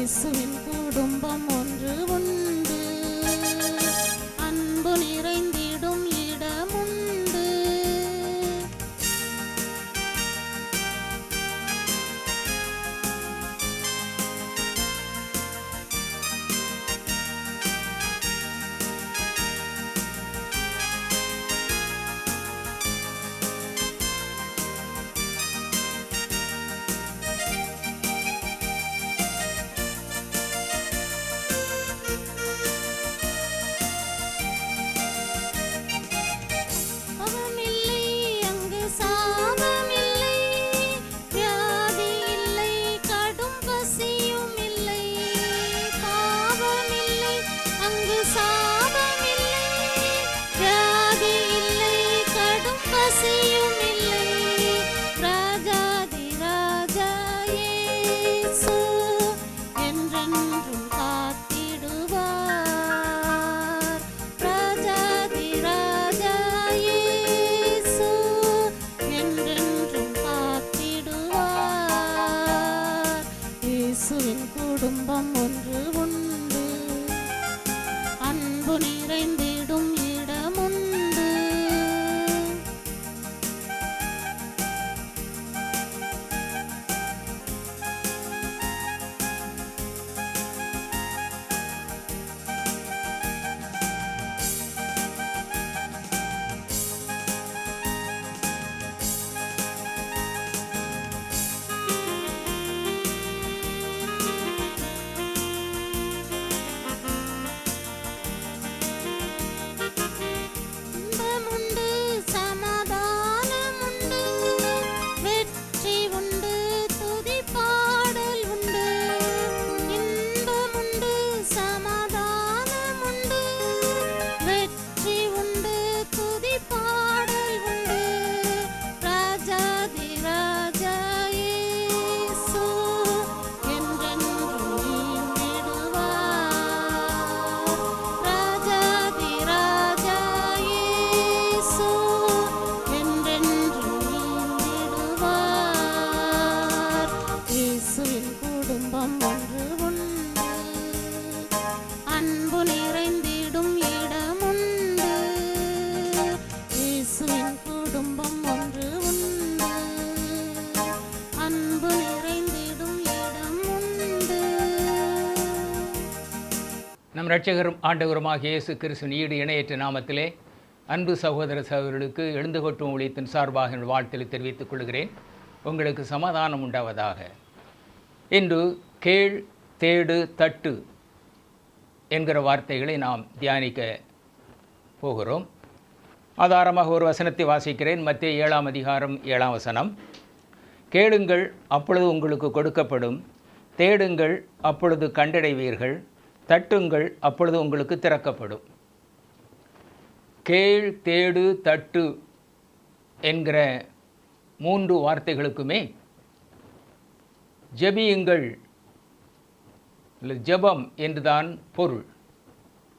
இயேசுவின் குடும்பம் ஒன்று உண்டு, அன்பு நிறைந்திடும் இடமுண்டு. குடும்பம் ஒன்று உண்டு, அன்பு நிறைந்திடும் இடமுண்டு. குடும்பம் ஒன்று உண்டு, அன்பு நிறைந்திடும் இடமுண்டு. இயேசுவின் குடும்பம் ஒன்று உண்டு, அன்பு நிறைந்திடும் இடமுண்டு. நம் இரட்சகரும் ஆண்டவருமாகிய இயேசு கிறிஸ்துவின் ஈடு இணையற்ற நாமத்திலே அன்பு சகோதர சகோதரர்களுக்கு எழுந்து கொட்டும் ஊழியத்தின் சார்பாக வாழ்த்தலை தெரிவித்துக் கொள்கிறேன். உங்களுக்கு சமாதானம் உண்டாவதாக. இன்று கேள், தேடு, தட்டு என்கிற வார்த்தைகளை நாம் தியானிக்க போகிறோம். ஆதாரமாக ஒரு வசனத்தை வாசிக்கிறேன். மத்தேயு 7ஆம் அதிகாரம் 7ஆம் வசனம். கேளுங்கள், அப்பொழுது உங்களுக்கு கொடுக்கப்படும். தேடுங்கள், அப்பொழுது கண்டடைவீர்கள். தட்டுங்கள், அப்பொழுது உங்களுக்கு திறக்கப்படும். கேள், தேடு, தட்டு என்கிற 3 வார்த்தைகளுக்குமே ஜெபியுங்கள், ஜெபம் என்றுதான் பொருள்.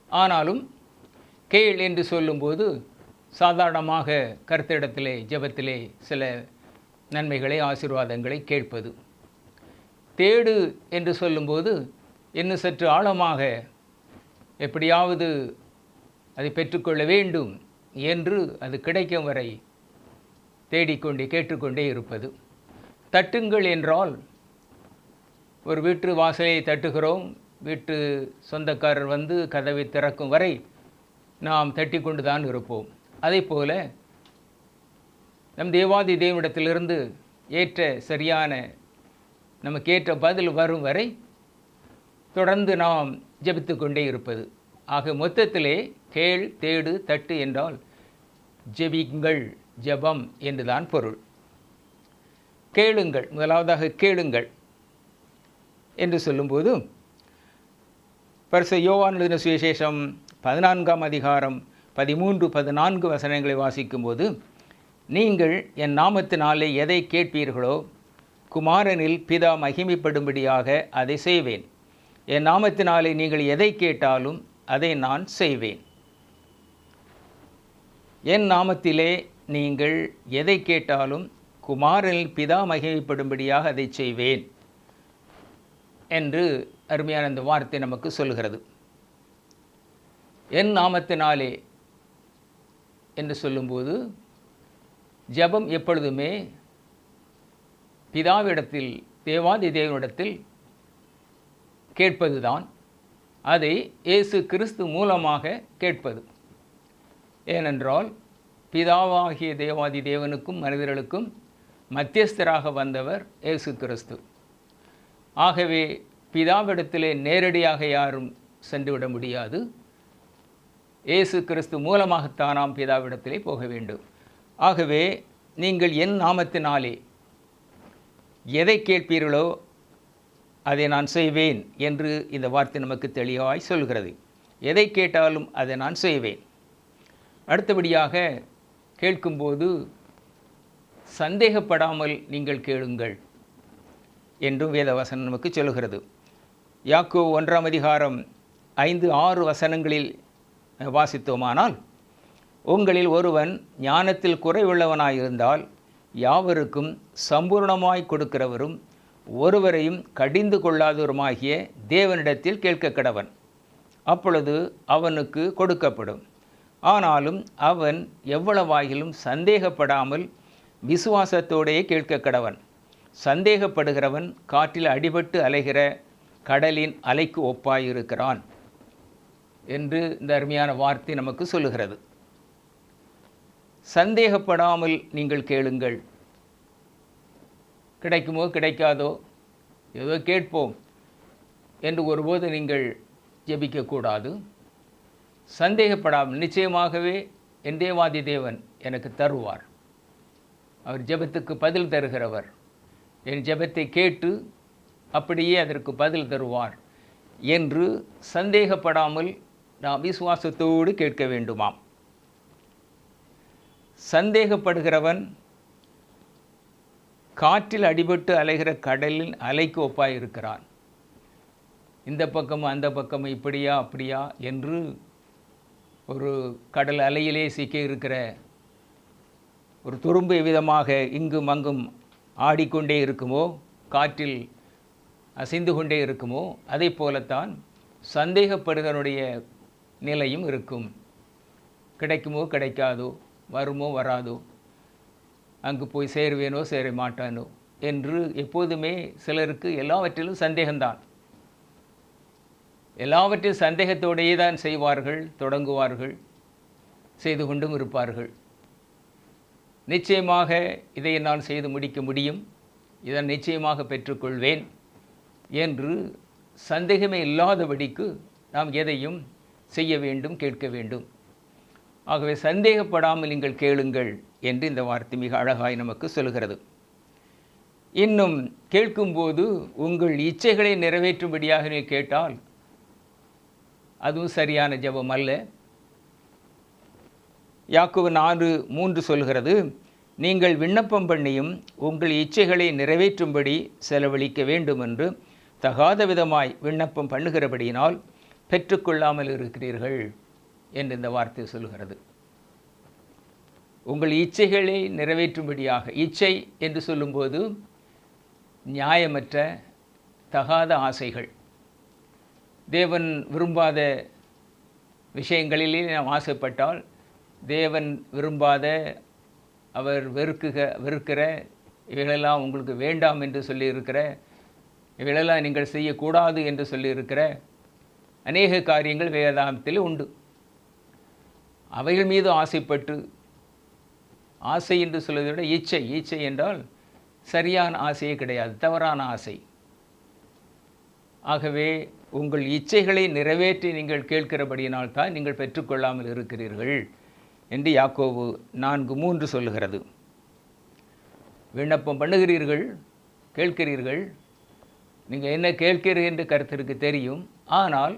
ஆனாலும் கேள் என்று சொல்லும்போது சாதாரணமாக கர்த்தரிடத்திலே ஜெபத்திலே சில நன்மைகளை, ஆசீர்வாதங்களை கேட்பது. தேடு என்று சொல்லும்போது இன்னும் சற்று ஆழமாக எப்படியாவது அதை பெற்றுக்கொள்ள வேண்டும் என்று அது கிடைக்கும் வரை தேடிக்கொண்டே கேட்டுக்கொண்டே இருப்பது. தட்டுங்கள் என்றால் ஒரு வீட்டு வாசலை தட்டுகிறோம், வீட்டு சொந்தக்காரர் வந்து கதவை திறக்கும் வரை நாம் தட்டி கொண்டு தான் இருப்போம். அதே போல நம் தேவாதி தேவனிடத்திலிருந்து ஏற்ற சரியான நமக்கு ஏற்ற பதில் வரும் வரை தொடர்ந்து நாம் ஜெபித்து கொண்டே இருப்பது. ஆக மொத்தத்திலே கேள், தேடு, தட்டு என்றால் ஜெபிங்கள், ஜெபம் என்றுதான் பொருள். கேளுங்கள், முதலாவதாக கேளுங்கள் என்று சொல்லும்போது பரிசுத்த யோவான் எழுதின சுவிசேஷம் 14ஆம் அதிகாரம் 13-14 வசனங்களை வாசிக்கும்போது, நீங்கள் என் நாமத்தினாலே எதை கேட்பீர்களோ குமாரனில் பிதா மகிமைப்படும்படியாக அதை செய்வேன். என் நாமத்தினாலே நீங்கள் எதை கேட்டாலும் அதை நான் செய்வேன். என் நாமத்திலே நீங்கள் எதை கேட்டாலும் குமாரனில் பிதா மகிமைப்படும்படியாக அதை செய்வேன் என்று அருமையான அந்த வார்த்தை நமக்கு சொல்கிறது. என் நாமத்தினாலே என்று சொல்லும்போது ஜெபம் எப்பொழுதுமே பிதாவிடத்தில், தேவாதி தேவனிடத்தில் கேட்பதுதான். அதை இயேசு கிறிஸ்து மூலமாக கேட்பது. ஏனென்றால் பிதாவாகிய தேவாதி தேவனுக்கும் மனிதர்களுக்கும் மத்தியஸ்தராக வந்தவர் இயேசு கிறிஸ்து. ஆகவே பிதாவிடத்திலே நேரடியாக யாரும் சென்றுவிட முடியாது. இயேசு கிறிஸ்து மூலமாகத்தான் நாம் பிதாவிடத்திலே போக வேண்டும். ஆகவே நீங்கள் என் நாமத்தினாலே எதை கேட்பீர்களோ அதை நான் செய்வேன் என்று இந்த வார்த்தை நமக்கு தெளிவாய் சொல்கிறது. எதை கேட்டாலும் அதை நான் செய்வேன். அடுத்தபடியாக கேட்கும்போது சந்தேகப்படாமல் நீங்கள் கேளுங்கள் என்றும் வேதவசனம் நமக்கு சொல்கிறது. யாக்கோபு 1ஆம் அதிகாரம் 5-6 வசனங்களில் வாசித்தோமானால், உங்களில் ஒருவன் ஞானத்தில் குறைவுள்ளவனாயிருந்தால் யாவருக்கும் சம்பூர்ணமாய் கொடுக்கிறவரும் ஒருவரையும் கடிந்து கொள்ளாதவருமாகிய தேவனிடத்தில் கேட்க கடவன், அப்பொழுது அவனுக்கு கொடுக்கப்படும். ஆனாலும் அவன் எவ்வளவாகிலும் சந்தேகப்படாமல் விசுவாசத்தோடையே கேட்க கடவன். சந்தேகப்படுகிறவன் காற்றில் அடிபட்டு அலைகிற கடலின் அலைக்கு ஒப்பாயிருக்கிறான் என்று இந்த அருமையான வார்த்தை நமக்கு சொல்லுகிறது. சந்தேகப்படாமல் நீங்கள் கேளுங்கள். கிடைக்குமோ கிடைக்காதோ, ஏதோ கேட்போம் என்று ஒருபோது நீங்கள் ஜெபிக்கக்கூடாது. சந்தேகப்படாமல் நிச்சயமாகவே என் தேவாதி தேவன் எனக்கு தருவார். அவர் ஜெபத்துக்கு பதில் தருகிறவர். என் ஜெபத்தை கேட்டு அப்படியே அதற்கு பதில் தருவார் என்று சந்தேகப்படாமல் நாம் விசுவாசத்தோடு கேட்க வேண்டுமாம். சந்தேகப்படுகிறவன் காற்றில் அடிபட்டு அலைகிற கடலின் அலைக்கு ஒப்பாயிருக்கிறான். இந்த பக்கம் அந்த பக்கம் இப்படியா அப்படியா என்று ஒரு கடல் அலையிலே சிக்கி இருக்கிற ஒரு துரும்பு விதமாக இங்கும் அங்கும் ஆடிக்கொண்டே இருக்குமோ, காற்றில் அசைந்து கொண்டே இருக்குமோ, அதை போலத்தான் சந்தேகப்படுகிறனுடைய நிலையும் இருக்கும். கிடைக்குமோ கிடைக்காதோ, வருமோ வராதோ, அங்கு போய் சேருவேனோ சேர மாட்டானோ என்று எப்போதுமே சிலருக்கு எல்லாவற்றிலும் சந்தேகம்தான். எல்லாவற்றிலும் சந்தேகத்தோடையே தான் செய்வார்கள், தொடங்குவார்கள், செய்து கொண்டும் இருப்பார்கள். நிச்சயமாக இதை நான் செய்து முடிக்க முடியும், இதை நிச்சயமாக பெற்றுக்கொள்வேன் என்று சந்தேகமே இல்லாதபடிக்கு நாம் எதையும் செய்ய வேண்டும், கேட்க வேண்டும். ஆகவே சந்தேகப்படாமல் நீங்கள் கேளுங்கள் என்று இந்த வார்த்தை மிக அழகாய் நமக்கு சொல்கிறது. இன்னும் கேட்கும்போது உங்கள் இச்சைகளை நிறைவேற்றும்படியாக நீ கேட்டால் அதுவும் சரியான ஜெபம் அல்ல. யாக்கோபு 4:3 சொல்கிறது, நீங்கள் விண்ணப்பம் பண்ணியும் உங்கள் இச்சைகளை நிறைவேற்றும்படி செலவழிக்க வேண்டும் என்று தகாத விதமாய் விண்ணப்பம் பண்ணுகிறபடியினால் பெற்றுக்கொள்ளாமல் இருக்கிறீர்கள் என்று இந்த வார்த்தை சொல்கிறது. உங்கள் இச்சைகளை நிறைவேற்றும்படியாக, இச்சை என்று சொல்லும்போது நியாயமற்ற தகாத ஆசைகள், தேவன் விரும்பாத விஷயங்களிலே நாம் ஆசைப்பட்டால், தேவன் விரும்பாத, அவர் வெறுக்கிற இவைகளெல்லாம் உங்களுக்கு வேண்டாம் என்று சொல்லியிருக்கிற, இவைகளெல்லாம் நீங்கள் செய்யக்கூடாது என்று சொல்லியிருக்கிற அநேக காரியங்கள் வேதாந்தத்தில் உண்டு. அவைகள் மீது ஆசைப்பட்டு, ஆசை என்று சொல்வதை விட இச்சை, இச்சை என்றால் சரியான ஆசையே கிடையாது, தவறான ஆசை. ஆகவே உங்கள் இச்சைகளை நிறைவேற்றி நீங்கள் கேட்கிறபடியினால் தான் நீங்கள் பெற்றுக்கொள்ளாமல் இருக்கிறீர்கள் என்று யாக்கோபு 4:3 சொல்லுகிறது. விண்ணப்பம் பண்ணுகிறீர்கள், கேட்கிறீர்கள், நீங்கள் என்ன கேட்கிறீர்கள் என்று கர்த்தருக்கு தெரியும். ஆனால்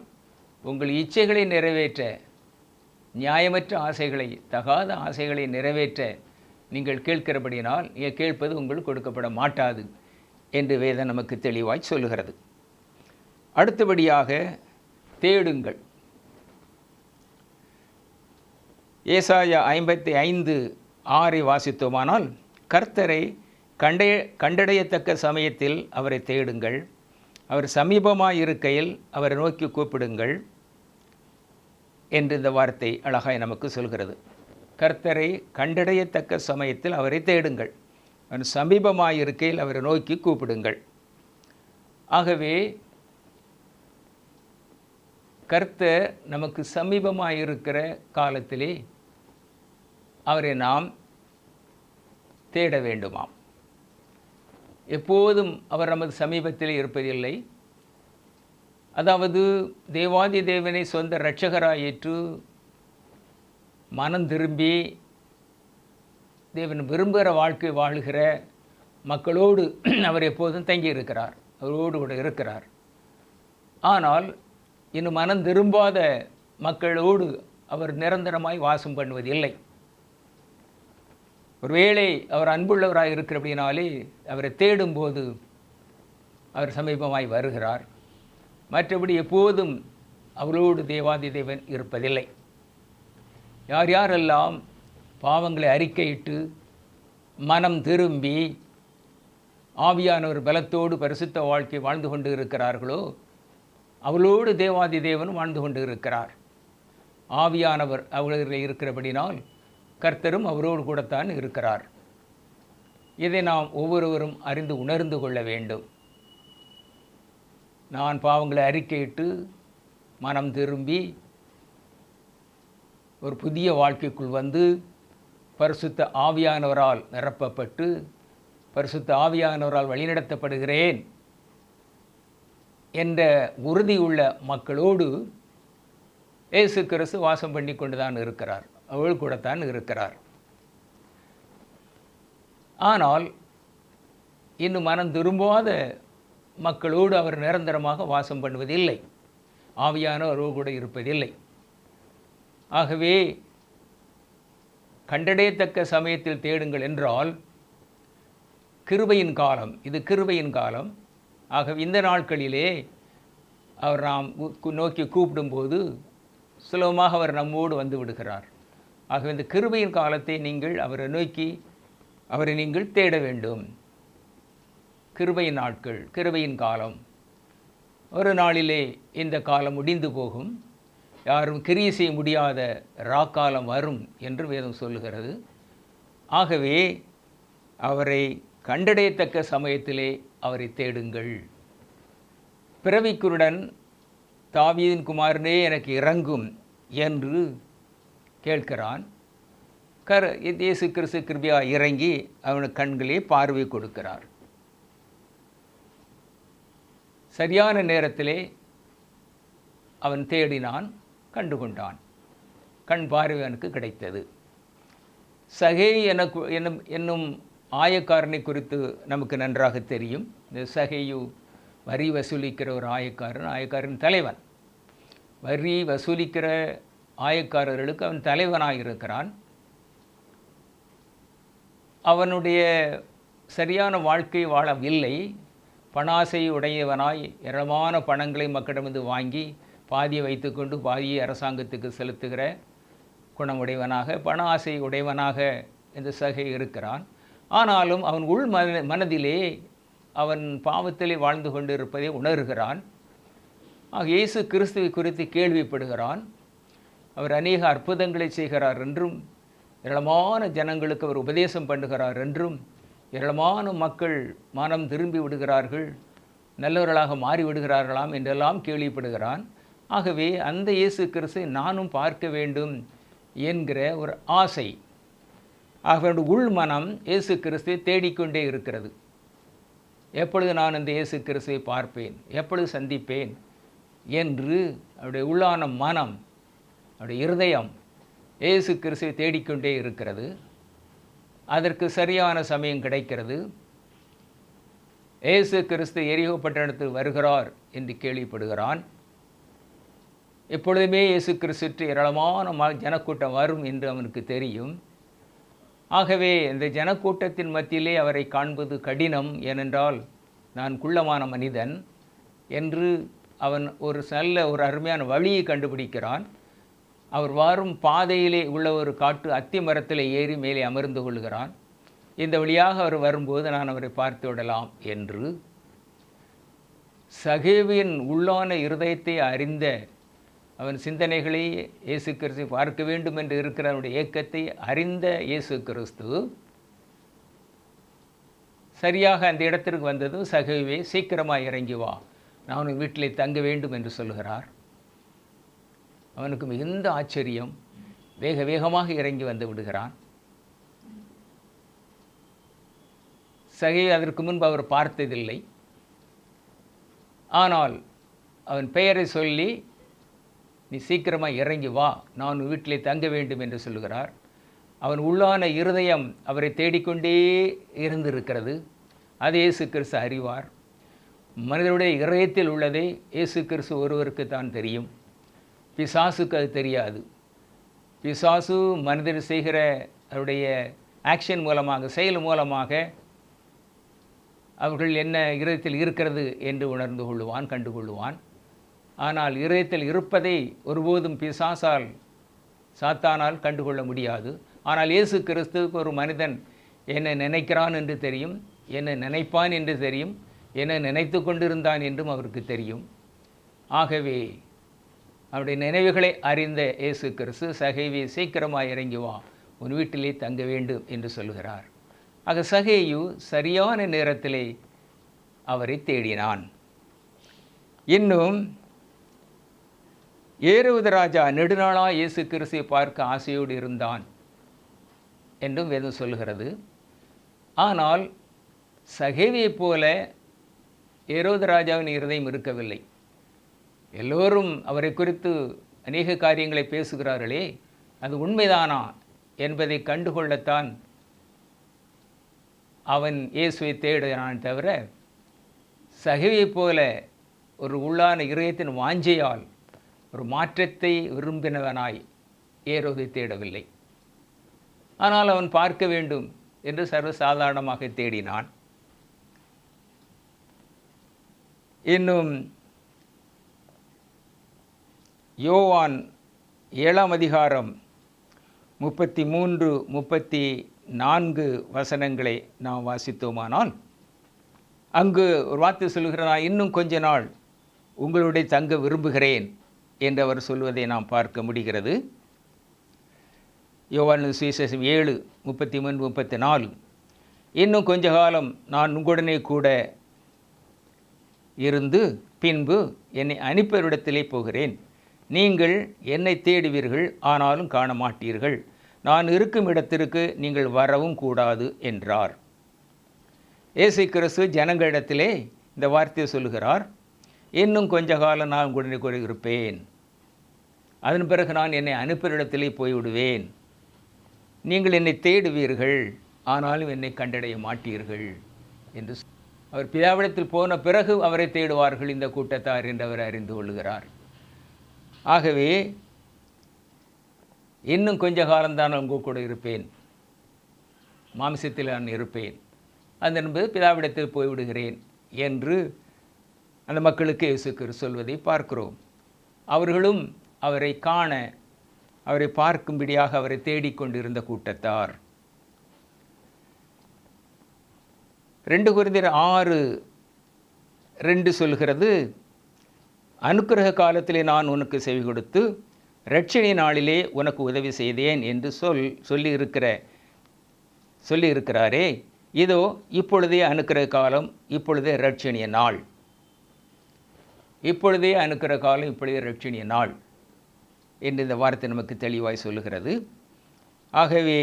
உங்கள் இச்சைகளை நிறைவேற்ற, நியாயமற்ற ஆசைகளை, தகாத ஆசைகளை நிறைவேற்ற நீங்கள் கேட்கிறபடியினால் நீங்கள் கேட்பது உங்களுக்கு கொடுக்கப்பட மாட்டாது என்று வேதம் நமக்கு தெளிவாய் சொல்லுகிறது. அடுத்தபடியாக தேடுங்கள். ஏசாயா 55:6 வாசித்தோமானால், கர்த்தரை கண்டடையத்தக்க சமயத்தில் அவரை தேடுங்கள், அவர் சமீபமாக இருக்கையில் அவரை நோக்கி கூப்பிடுங்கள் என்று இந்த வார்த்தை அழகாய் நமக்கு சொல்கிறது. கர்த்தரை கண்டடையத்தக்க சமயத்தில் அவரை தேடுங்கள், அவர் சமீபமாக இருக்கையில் அவரை நோக்கி கூப்பிடுங்கள். ஆகவே கர்த்தர் நமக்கு சமீபமாக இருக்கிற காலத்திலே அவரை நாம் தேட வேண்டுமாம். எப்போதும் அவர் நமது சமீபத்தில் இருப்பதில்லை. அதாவது தேவாதி தேவனை சொந்த இரட்சகராய் ஏற்று மனம் திரும்பி தேவன் விரும்புகிற வாழ்க்கை வாழுகிற மக்களோடு அவர் எப்போதும் தங்கி இருக்கிறார், அவரோடு கூட இருக்கிறார். ஆனால் இன்னும் மனம் திரும்பாத மக்களோடு அவர் நிரந்தரமாய் வாசம் பண்ணுவதில்லை. ஒருவேளை அவர் அன்புள்ளவராக இருக்கிறபடினாலே அவரை தேடும்போது அவர் சமீபமாய் வருகிறார். மற்றபடி எப்போதும் அவரோடு தேவாதி தேவன் இருப்பதில்லை. யார் யாரெல்லாம் பாவங்களை அறிக்கையிட்டு மனம் திரும்பி ஆவியானவர் பலத்தோடு பரிசுத்த வாழ்க்கை வாழ்ந்து கொண்டு இருக்கிறார்களோ அவளோடு தேவாதி தேவன் வாழ்ந்து கொண்டு இருக்கிறார். ஆவியானவர் அவர்களில் இருக்கிறபடினால் கர்த்தரும் அவரோடு கூடத்தான் இருக்கிறார். இதை நாம் ஒவ்வொருவரும் அறிந்து உணர்ந்து கொள்ள வேண்டும். நான் பாவங்களை அறிக்கையிட்டு மனம் திரும்பி ஒரு புதிய வாழ்க்கைக்குள் வந்து பரிசுத்த ஆவியானவரால் நிரப்பப்பட்டு பரிசுத்த ஆவியானவரால் வழிநடத்தப்படுகிறேன் என்ற உறுதியுள்ள மக்களோடு இயேசு கிறிஸ்து வாசம் பண்ணி கொண்டு தான் இருக்கிறார், அவள் கூடத்தான் இருக்கிறார். ஆனால் இன்னும் மனம் திரும்பாத மக்களோடு அவர் நிரந்தரமாக வாசம் பண்ணுவதில்லை, ஆவியானவர் கூட இருப்பதில்லை. ஆகவே கண்டடையத்தக்க சமயத்தில் தேடுங்கள் என்றால் கிருபையின் காலம், இது கிருபையின் காலம். ஆகவே இந்த நாட்களிலே அவர் நாம் நோக்கி கூப்பிடும்போது சுலபமாக அவர் நம்மோடு வந்து விடுகிறார். ஆகவே இந்த கிருபையின் காலத்தை நீங்கள் அவரை நோக்கி அவரை நீங்கள் தேட வேண்டும். கிருபையின் நாட்கள், கிருபையின் காலம். ஒரு நாளிலே இந்த காலம் முடிந்து போகும், யாரும் கிரியை செய்ய முடியாத ராக்காலம் வரும் என்று வேதம் சொல்லுகிறது. ஆகவே அவரை கண்டடையத்தக்க சமயத்திலே அவரை தேடுங்கள். பிறவிக்குருடன் தாவீதின் குமாரனே எனக்கு இறங்கும் என்று கேட்கிறான். இயேசு கிறிஸ்து கிருபையா இறங்கி அவனுக்கு கண்களே பார்வை கொடுக்கிறார். சரியான நேரத்திலே அவன் தேடினான், கண்டுகொண்டான், கண் பார்வை அவனுக்கு கிடைத்தது. சகே என்னும் ஆயக்காரனை குறித்து நமக்கு நன்றாக தெரியும். இந்த சகேயு வரி வசூலிக்கிற ஒரு ஆயக்காரன் தலைவன். வரி வசூலிக்கிற ஆயக்காரர்களுக்கு அவன் தலைவனாக இருக்கிறான். அவனுடைய சரியான வாழ்க்கை வாழவில்லை. பணாசை உடையவனாய் ஏராளமான பணங்களை மக்களிடமிருந்து வாங்கி பாதியை வைத்துக்கொண்டு பாதியை அரசாங்கத்துக்கு செலுத்துகிற குணமுடையவனாக, பண ஆசை உடையவனாக இந்த சகை இருக்கிறான். ஆனாலும் அவன் உள் மனதிலே அவன் பாவத்திலே வாழ்ந்து கொண்டு இருப்பதை உணர்கிறான். இயேசு கிறிஸ்துவை குறித்து கேள்விப்படுகிறான். அவர் அநேக அற்புதங்களை செய்கிறார் என்றும், ஏராளமான ஜனங்களுக்கு அவர் உபதேசம் பண்ணுகிறார் என்றும், ஏராளமான மக்கள் மனம் திரும்பி விடுகிறார்கள், நல்லவர்களாக மாறிவிடுகிறார்களாம் என்றெல்லாம் கேள்விப்படுகிறான். ஆகவே அந்த இயேசு கிறிஸ்துவை நானும் பார்க்க வேண்டும் என்கிற ஒரு ஆசை அவனுடைய உள் மனம் இயேசு கிறிஸ்துவை தேடிக்கொண்டே இருக்கிறது. எப்பொழுது நான் அந்த இயேசு கிறிஸ்துவை பார்ப்பேன், எப்பொழுது சந்திப்பேன் என்று அவருடைய உள்ளான மனம், அவருடைய இருதயம் இயேசு கிறிஸ்துவை தேடிக்கொண்டே இருக்கிறது. அதற்கு சரியான சமயம் கிடைக்கிறது. இயேசு கிறிஸ்து எரிகோ பட்டணத்தில் வருகிறார் என்று கேள்விப்படுகிறான். எப்பொழுதுமே இயேசு கிறிஸ்து ஏராளமான ஜனக்கூட்டம் வரும் என்று அவனுக்கு தெரியும். ஆகவே இந்த ஜனக்கூட்டத்தின் மத்தியிலே அவரை காண்பது கடினம், ஏனென்றால் நான் குள்ளமான மனிதன் என்று அவன் ஒரு அருமையான வழியை கண்டுபிடிக்கிறான். அவர் வரும் பாதையிலே உள்ள ஒரு காட்டு அத்தி மரத்தில் ஏறி மேலே அமர்ந்து கொள்கிறான். இந்த வழியாக அவர் வரும்போது நான் அவரை பார்த்து விடலாம் என்று சகேவியின் உள்ளான இருதயத்தை அறிந்த, அவன் சிந்தனைகளை இயேசு கிறிஸ்து பார்க்க வேண்டும் என்று இருக்கிற அவனுடைய ஏக்கத்தை அறிந்த இயேசு கிறிஸ்து சரியாக அந்த இடத்திற்கு வந்ததும், சகேவே சீக்கிரமாக இறங்கி வா, நான் உன் வீட்டிலே தங்க வேண்டும் என்று சொல்கிறார். அவனுக்கு மிகுந்த ஆச்சரியம். வேக வேகமாக இறங்கி வந்து விடுகிறான். சகேவு அதற்கு முன்பு அவர் பார்த்ததில்லை. ஆனால் அவன் பெயரை சொல்லி, நீ சீக்கிரமாக இறங்கி வா, நான் உன் வீட்டிலே தங்க வேண்டும் என்று சொல்லுகிறார். அவன் உள்ளான இருதயம் அவரை தேடிக்கொண்டே இருந்திருக்கிறது. அது இயேசு கிறிஸ்து அறிவார். மனிதனுடைய இதயத்தில் உள்ளதை இயேசு கிறிஸ்து ஒருவருக்கு தான் தெரியும். பிசாசுக்கு அது தெரியாது. பிசாசு மனிதன் செய்கிற அவருடைய ஆக்ஷன் மூலமாக, செயல் மூலமாக அவர்கள் என்ன இதயத்தில் இருக்கிறது என்று உணர்ந்து கொள்ளுவான், கண்டு கொள்ளுவான். ஆனால் இதயத்தில் இருப்பதை ஒருபோதும் பிசாசால், சாத்தானால் கண்டுகொள்ள முடியாது. ஆனால் இயேசு கிறிஸ்துவுக்கு ஒரு மனிதன் என்ன நினைக்கிறான் என்று தெரியும், என்ன நினைப்பான் என்று தெரியும், என்ன நினைத்து கொண்டிருந்தான் என்றும் அவருக்கு தெரியும். ஆகவே அவருடைய நினைவுகளை அறிந்த இயேசு கிறிஸ்து, சகேவே சீக்கிரமாக இறங்கி வா, உன் வீட்டிலே தங்க வேண்டும் என்று சொல்கிறார். ஆக சகேயு சரியான நேரத்திலே அவரை தேடினான். இன்னும் ஏரோது ராஜா நெடுநாளாக இயேசு கிறிஸ்துவை பார்க்க ஆசையோடு இருந்தான் என்றும் வேதம் சொல்கிறது. ஆனால் சகேவியைப் போல ஏரோது ராஜாவின் இருதயம் இருக்கவில்லை. எல்லோரும் அவரை குறித்து அநேக காரியங்களை பேசுகிறார்களே, அது உண்மைதானா என்பதை கண்டுகொள்ளத்தான் அவன் இயேசுவை தேடினான் தவிர, சகேவியைப் போல ஒரு உள்ளான இதயத்தின் வாஞ்சையால் ஒரு மாற்றத்தை விரும்பினவனாய் ஏரோதை தேடவில்லை. ஆனால் அவன் பார்க்க வேண்டும் என்று சர்வசாதாரணமாக தேடினான். இன்னும் யோவான் 7ஆம் அதிகாரம் 33, 34 வசனங்களை நாம் வாசித்தோமானால், அங்கு ஒரு வார்த்தை சொல்கிறார், நான் இன்னும் கொஞ்ச நாள் உங்களுடைய தங்க விரும்புகிறேன் என்று அவர் சொல்வதை நாம் பார்க்க முடிகிறது. யோவான் சுவிசேஷம் 7, 33, 34. இன்னும் கொஞ்ச காலம் நான் உங்களுடனே கூட இருந்து பின்பு என்னை அனுப்பியவரிடத்திலே போகிறேன். நீங்கள் என்னை தேடுவீர்கள், ஆனாலும் காண மாட்டீர்கள். நான் இருக்கும் இடத்திற்கு நீங்கள் வரவும் கூடாது என்றார். இயேசு கிறிஸ்து ஜனங்களிடத்திலே இந்த வார்த்தையை சொல்லுகிறார். இன்னும் கொஞ்ச காலம் நான் உங்களுடனே கூட இருப்பேன், அதன் பிறகு நான் என்னை அனுப்பியவரிடத்திலே போய்விடுவேன். நீங்கள் என்னை தேடுவீர்கள், ஆனாலும் என்னை கண்டடைய மாட்டீர்கள் என்று அவர் பிதாவிடத்தில் போன பிறகு அவரை தேடுவார்கள் இந்த கூட்டத்தார் என்று அவர் அறிந்து கொள்கிறார். ஆகவே இன்னும் கொஞ்ச காலம்தான் உங்கள் கூட இருப்பேன், மாம்சத்தில் நான் இருப்பேன், அது என்பது பிதாவிடத்தில் போய்விடுகிறேன் என்று அந்த மக்களுக்கு இயேசு கிறிஸ்து சொல்வதை பார்க்கிறோம். அவர்களும் அவரை காண, அவரை பார்க்கும்படியாக அவரை தேடிக்கொண்டிருந்த கூட்டத்தார். 2 கொரிந்தியர் 6:2 சொல்கிறது, அனுக்கிரக காலத்திலே நான் உனக்கு செவி கொடுத்து இரட்சணை நாளிலே உனக்கு உதவி செய்தேன் என்று சொல்லியிருக்கிறாரே, இதோ இப்பொழுதே அனுக்கிரக காலம், இப்பொழுதே இரட்சணிய நாள். இப்பொழுதே அனுக்கிரக காலம், இப்பொழுதே இரட்சணிய நாள் என்று இந்த வார்த்தை நமக்கு தெளிவாய் சொல்லுகிறது. ஆகவே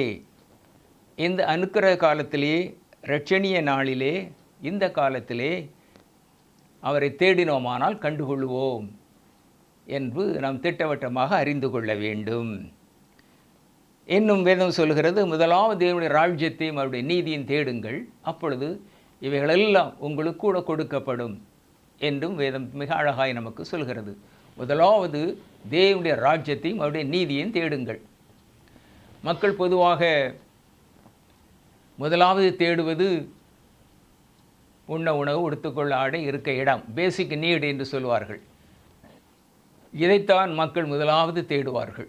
இந்த அனுக்கிரக காலத்திலே, இரட்சணிய நாளிலே, இந்த காலத்திலே அவரை தேடினோமானால் கண்டுகொள்வோம் என்று நாம் திட்டவட்டமாக அறிந்து கொள்ள வேண்டும். இன்னும் வேதம் சொல்கிறது, முதலாவது தேவனுடைய ராஜ்யத்தையும் அவருடைய நீதியும் தேடுங்கள், அப்பொழுது இவைகளெல்லாம் உங்களுக்கு கூட கொடுக்கப்படும் என்றும் வேதம் மிக அழகாய் நமக்கு சொல்கிறது. முதலாவது தேவனுடைய ராஜ்யத்தையும் அவருடைய நீதியையும் தேடுங்கள். மக்கள் பொதுவாக முதலாவது தேடுவது உண்ண உணவு, உடுத்துக்கொள்ள ஆடை, இருக்க இடம், பேசிக் நீடு என்று சொல்வார்கள். இதைத்தான் மக்கள் முதலாவது தேடுவார்கள்.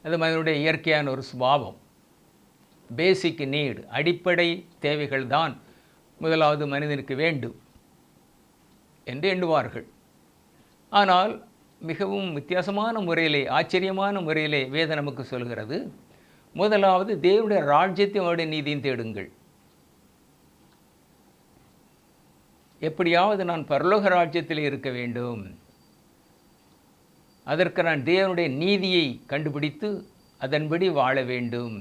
அது மனிதனுடைய இயற்கையான ஒரு சுபாவம். பேசிக் நீடு, அடிப்படை தேவைகள் தான் முதலாவது மனிதனுக்கு வேண்டும். என்று எண்ணுவார்கள். ஆனால் மிகவும் வித்தியாசமான முறையிலே, ஆச்சரியமான முறையிலே வேதம் நமக்கு சொல்கிறது, முதலாவது தேவனுடைய ராஜ்யத்தையும் அவருடைய நீதியும் தேடுங்கள். எப்படியாவது நான் பரலோக ராஜ்யத்தில் இருக்க வேண்டும், அதற்கு நான் தேவனுடைய நீதியை கண்டுபிடித்து அதன்படி வாழ வேண்டும்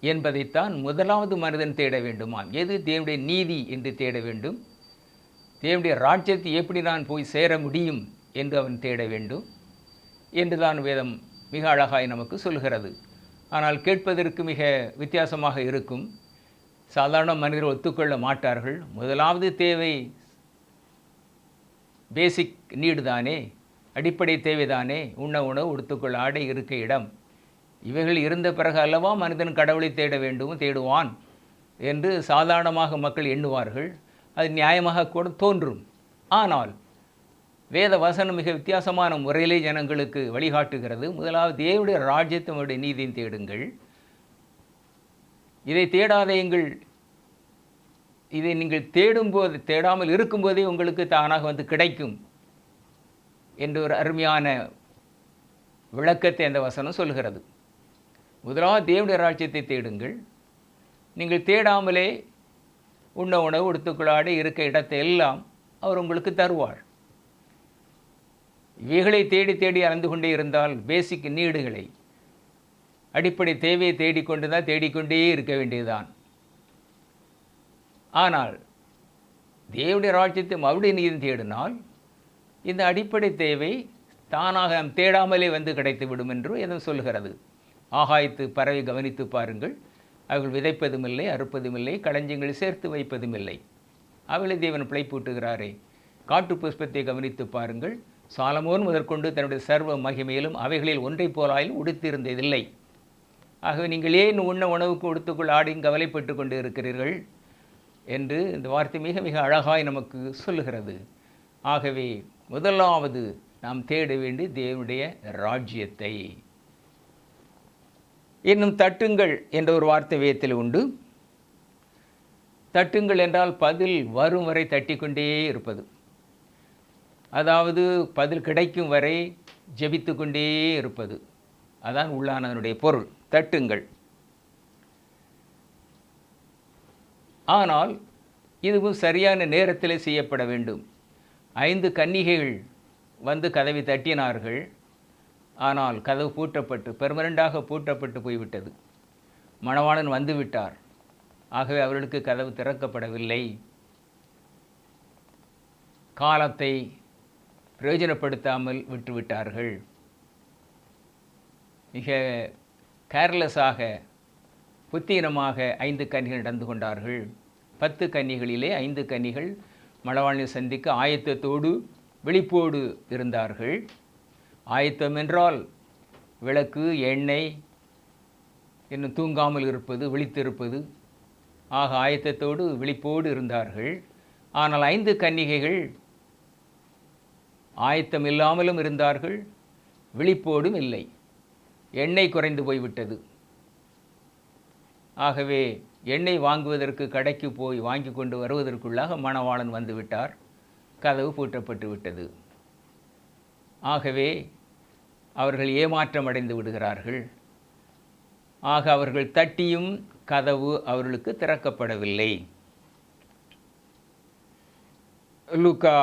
என்பதைத்தான் முதலாவது மனிதன் தேட வேண்டுமாம். எது தேவனுடைய நீதி என்று தேட வேண்டும், தேவனுடைய ராஜ்யத்தை எப்படி நான் போய் சேர முடியும் என்று அவன் தேட வேண்டும் என்றுதான் வேதம் மிக அழகாய் நமக்கு சொல்கிறது. ஆனால் கேட்பதற்கு மிக வித்தியாசமாக இருக்கும். சாதாரண மனிதர்கள் ஒத்துக்கொள்ள மாட்டார்கள். முதலாவது தேவை பேசிக் நீடு தானே, அடிப்படை தேவைதானே, உண்ண உணவு, உடுத்துக்கொள்ள ஆடை, இருக்க இடம். இவைகள் இருந்த பிறகு அல்லவா மனிதன் கடவுளை தேட வேண்டும், தேடுவான் என்று சாதாரணமாக மக்கள் எண்ணுவார்கள். அது நியாயமாக கூட தோன்றும். ஆனால் வேத வசனம் மிக வித்தியாசமான முறையிலே ஜனங்களுக்கு வழிகாட்டுகிறது. முதலாவது தேவனுடைய ராஜ்யத்தினுடைய நீதியை தேடுங்கள், இதை தேடாதேங்கள், இதை நீங்கள் தேடும்போது, தேடாமல் இருக்கும்போதே உங்களுக்கு தானாக வந்து கிடைக்கும் என்று ஒரு அருமையான விளக்கத்தை அந்த வசனம் சொல்கிறது. முதலாவது தேவனுடைய ராஜ்யத்தை தேடுங்கள், நீங்கள் தேடாமலே உண்ண உணவு, உடுத்துக்கொள்ளாடை, இருக்க இடத்தை எல்லாம் அவர் உங்களுக்கு தருவார். இவைகளை தேடி தேடி அறிந்து கொண்டே இருந்தால் பேசிக் நீடுகளை, அடிப்படை தேவையை தேடிக்கொண்டு தான் தேடிக்கொண்டே இருக்க வேண்டியதுதான். ஆனால் தேவனுடைய ராஜ்யத்தை அவருடைய நீதி தேடினால் இந்த அடிப்படை தேவை தானாக நாம் தேடாமலே வந்து கிடைத்துவிடும் என்று எதுவும் சொல்கிறது. ஆகாயத்து பறவை கவனித்து பாருங்கள், அவர்கள் விதைப்பதும் இல்லை, அறுப்பதும் இல்லை, களஞ்சியங்களை சேர்த்து வைப்பதும் இல்லை, அவளை தேவன் பிழைப்பூட்டுகிறாரே. காட்டு புஷ்பத்தை கவனித்து பாருங்கள், சாலமோன் முதற்கொண்டு தன்னுடைய சர்வ மகிமையிலும் அவைகளில் ஒன்றை போலாயிலும் உடுத்திருந்ததில்லை. ஆகவே நீங்கள் ஏன் உண்ண உணவுக்கு உடுத்துக்குள் ஆடியும் கவலைப்பட்டு கொண்டு இருக்கிறீர்கள் என்று இந்த வார்த்தை மிக மிக அழகாய் நமக்கு சொல்லுகிறது. ஆகவே முதலாவது நாம் தேட வேண்டிய தேவனுடைய ராஜ்யத்தை. இன்னும் தட்டுங்கள் என்ற ஒரு வார்த்தை வேதத்தில் உண்டு. தட்டுங்கள் என்றால் பதில் வரும் வரை தட்டிக்கொண்டே இருப்பது. அதாவது பதில் கிடைக்கும் வரை ஜெபித்து கொண்டே இருப்பது. அதான் உள்ளானதனுடைய பொருள், தட்டுங்கள். ஆனால் இதுவும் சரியான நேரத்தில் செய்யப்பட வேண்டும். 5 கன்னிகைகள் வந்து கதவை தட்டினார்கள். ஆனால் கதவு பூட்டப்பட்டு பெர்மனண்டாக பூட்டப்பட்டு போய்விட்டது. மணவாளன் வந்து விட்டார். ஆகவே அவர்களுக்கு கதவு திறக்கப்படவில்லை. காலத்தை பிரயோஜனப்படுத்தாமல் விட்டுவிட்டார்கள். மிக கேர்லெஸ்ஸாக, புத்தீனமாக 5 கன்னிகள் நடந்து கொண்டார்கள். 10 கன்னிகளிலே 5 கன்னிகள் மணவாளனை சந்திக்க ஆயத்தத்தோடு விழிப்போடு இருந்தார்கள். ஆயத்தம் என்றால் விளக்கு, எண்ணெய், இன்னும் தூங்காமல் இருப்பது, விழித்திருப்பது. ஆக ஆயத்தத்தோடு விழிப்போடு இருந்தார்கள். ஆனால் 5 கன்னிகைகள் ஆயத்தம் இல்லாமலும் இருந்தார்கள், விழிப்போடும் இல்லை. எண்ணெய் குறைந்து போய்விட்டது. ஆகவே எண்ணெய் வாங்குவதற்கு கடைக்கு போய் வாங்கி கொண்டு வருவதற்குள்ளாக மணவாளன் வந்து விட்டார். கதவு பூட்டப்பட்டு விட்டது. ஆகவே அவர்கள் ஏமாற்றம் அடைந்து விடுகிறார்கள். ஆக அவர்கள் தட்டியும் கதவு அவர்களுக்கு திறக்கப்படவில்லை. லூக்கா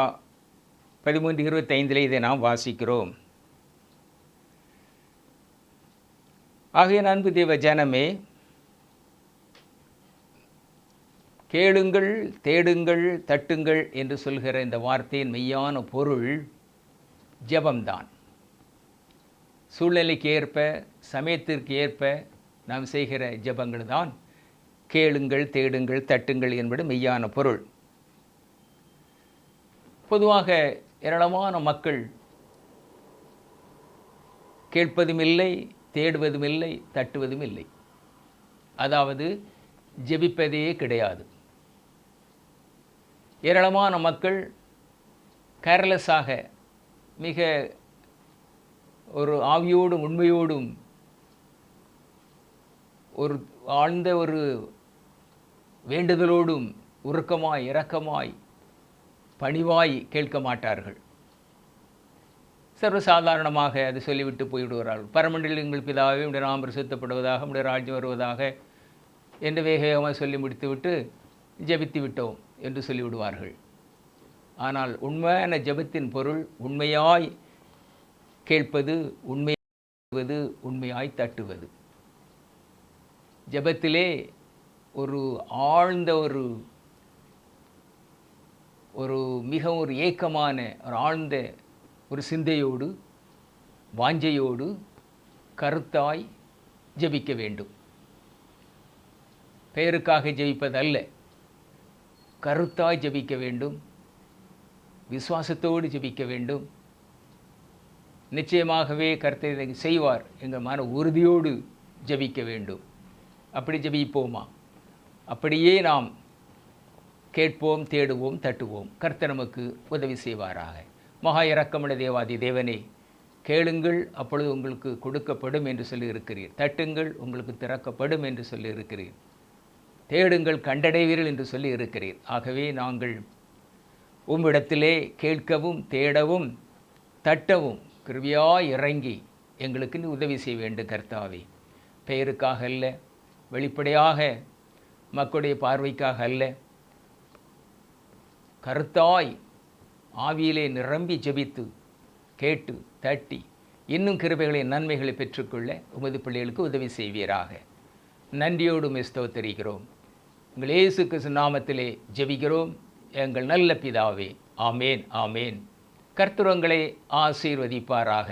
13:25 இதை நாம் வாசிக்கிறோம். ஆகிய அன்பு தேவ ஜனமே, கேளுங்கள், தேடுங்கள், தட்டுங்கள் என்று சொல்கிற இந்த வார்த்தையின் மெய்யான பொருள் ஜெபம்தான். சூழ்நிலைக்கு ஏற்ப, சமயத்திற்கு ஏற்ப நாம் செய்கிற ஜெபங்கள் தான் கேளுங்கள், தேடுங்கள், தட்டுங்கள் என்பது மெய்யான பொருள். பொதுவாக ஏராளமான மக்கள் கேட்பதும் இல்லை, தேடுவதும் இல்லை, தட்டுவதும் இல்லை. அதாவது ஜெபிப்பதே கிடையாது. ஏராளமான மக்கள் கேர்லெஸ்ஸாக, மிக ஒரு ஆவியோடும் உண்மையோடும் ஒரு ஆழ்ந்த ஒரு வேண்டுதலோடும் உருக்கமாய் இரக்கமாய் பணிவாய் கேட்க மாட்டார்கள். சர்வசாதாரணமாக அது சொல்லிவிட்டு போய்விடுவார்கள். பரமண்டலில் எங்கள் பிதாவே உடைய நாமம் பரிசுத்தப்படுவதாக, உடைய ராஜ்யம் வருவதாக என்று வேகமாக சொல்லி முடித்துவிட்டு ஜெபித்து விட்டோம் என்று சொல்லிவிடுவார்கள். ஆனால் உண்மையான ஜெபத்தின் பொருள் உண்மையாய் கேட்பது, உண்மையாய் உண்மையாய் தட்டுவது. ஜெபத்திலே ஒரு ஆழ்ந்த ஒரு மிக ஒரு ஏக்கமான ஒரு ஆழ்ந்த ஒரு சிந்தையோடு வாஞ்சையோடு கருத்தாய் ஜெபிக்க வேண்டும். பெயருக்காக ஜெபிப்பதல்ல, கருத்தாய் ஜெபிக்க வேண்டும், விசுவாசத்தோடு ஜெபிக்க வேண்டும். நிச்சயமாகவே கர்த்தர் இதை செய்வார் எங்கள் மன உறுதியோடு ஜெபிக்க வேண்டும். அப்படி ஜெபிப்போமா? அப்படியே நாம் கேட்போம், தேடுவோம், தட்டுவோம். கர்த்தர் நமக்கு உதவி செய்வாராக. மகா இரக்கமுள்ள தேவாதி தேவனே, கேளுங்கள் அப்பொழுது உங்களுக்கு கொடுக்கப்படும் என்று சொல்லி இருக்கிறீர். தட்டுங்கள் உங்களுக்கு திறக்கப்படும் என்று சொல்லி இருக்கிறீர். தேடுங்கள் கண்டடைவீர்கள் என்று சொல்லி இருக்கிறீர். ஆகவே நாங்கள் உம்மிடத்திலே கேட்கவும் தேடவும் தட்டவும் கிருபையாய் இறங்கி எங்களுக்கு நீ உதவி செய்ய வேண்டும் கர்த்தாவே. பெயருக்காக அல்ல, வெளிப்படையாக மக்களுடைய பார்வைக்காக அல்ல, கருத்தாய் ஆவியிலே நிரம்பி ஜெபித்து கேட்டு தட்டி இன்னும் கிருபைகளை நன்மைகளை பெற்றுக்கொள்ள உமது பிள்ளைகளுக்கு உதவி செய்வீராக. நன்றியோடு ஸ்தோத்திரிக்கிறோம். உங்கள் இயேசு கிறிஸ்து நாமத்திலே ஜெபிக்கிறோம் எங்கள் நல்ல பிதாவே. ஆமேன், ஆமேன். கர்த்தர் உங்களை ஆசீர்வதிப்பாராக.